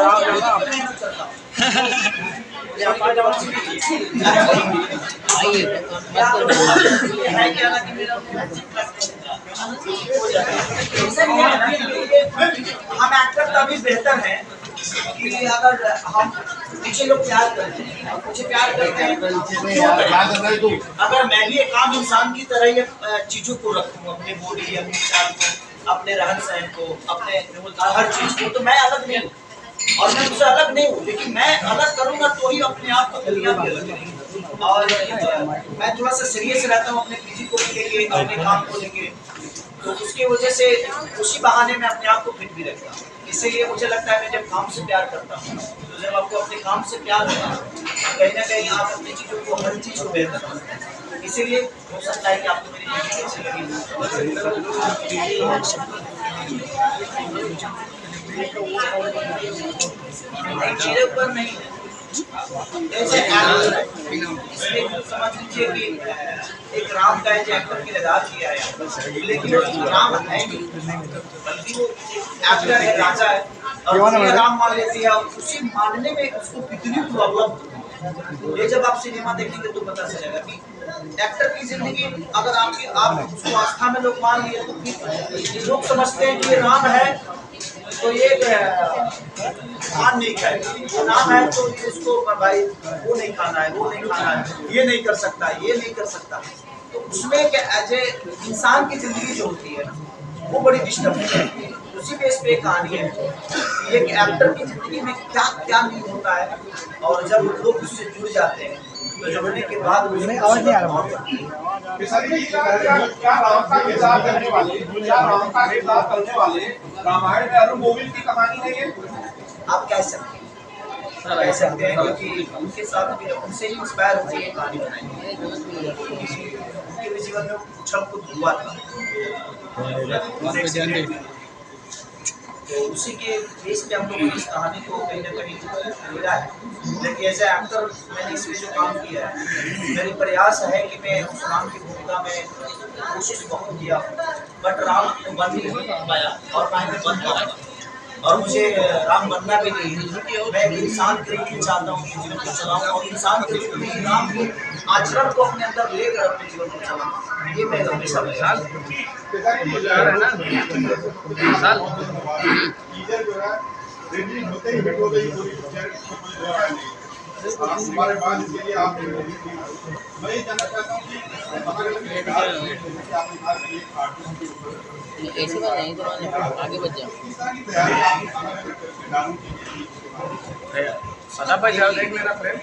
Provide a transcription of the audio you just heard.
हम एक्टर तभी बेहतर है कि अगर हम मुझे लोग प्यार करते हैं, मुझे प्यार करते हैं, अगर मैं भी एक आम इंसान की तरह ये चीजों को रखूं, अपने बॉडी, अपने चाल को, अपने रहन सहन को, अपने हर चीज को, तो मैं अलग नहीं हूँ और मैं उससे अलग नहीं हूँ, लेकिन मैं अलग करूंगा तो ही अपने आप को दुनिया भी अलग करेगी। और मैं थोड़ा सा सीरियस रहता हूँ अपने फिजिक को लेके, अपने काम को लेके, तो उसकी वजह से उसी बहाने में अपने आप को फिट भी रखता हूँ। इसीलिए मुझे लगता है मैं जब काम से प्यार करता हूँ, तो जब आपको अपने काम से प्यार होगा, कहीं ना कहीं आप अपनी चीज़ों को, हर चीज़ को बेहतर करते हैं। इसीलिए हो सकता है कि आपको मेरी वीडियो अच्छी लगी। चीज़ों पर नहीं, जैसे समझ लीजिए कि एक राम का एक्टर किरदार किया है, लेकिन वो राम है नहीं, बल्कि वो एक्टर है, राजा है, और राम मान लेती है, और उसी मानने में उसको कितनी प्रॉब्लम होती है। ये जब आप सिनेमा देखेंगे तो पता चलेगा कि एक्टर की जिंदगी, अगर आप उसको आस्था में लोग मान लिए, तो लोग समझते हैं कि ये राम है तो ये खान नहीं खाएगा, नाम है तो इसको भाई वो नहीं खाना है, वो नहीं खाना है, ये नहीं कर सकता, ये नहीं कर सकता। तो उसमें क्या एज ए इंसान की जिंदगी जो होती है ना, वो बड़ी डिस्टर्ब है। उसी बेस पे कहानी है कि एक एक्टर की जिंदगी में क्या क्या नहीं होता है, और जब लोग उससे जुड़ जाते हैं तो जुड़ने के बाद आवाज नहीं आ रहा रामायण में अरुण गोविल की कहानी है ये, आप कह सकते हैं क्योंकि उनके साथ भी, उनसे ही इंस्पायर होकर ये कहानी बनाई। उनके भी जीवन में उछल कूद हुआ था, तो उसी के बेस पे हम लोग इस कहानी को कहीं ना कहीं मिला है। लेकिन एज ए एक्टर मैंने इसमें जो काम किया है, मेरी प्रयास है कि मैं उस राम की भूमिका में कोशिश बहुत किया, बट राम तो बन नहीं पाया, और मैं बन पाया, और मुझे राम बनना भी नहीं है। मैं एक इंसान के लिए चाहता हूँ कि जीवन को चलाऊँ, और इंसान के लिए राम के आचरण को अपने अंदर लेकर अपने जीवन को चलाऊँ, ये मैं हमेशा हमारे बाद इसके लिए आप मैं ये जानना चाहता हूँ कि ऐसी बात नहीं, तो आगे बढ़ जाओ। सदा भाई जाओ देख मेरा फ्रेंड।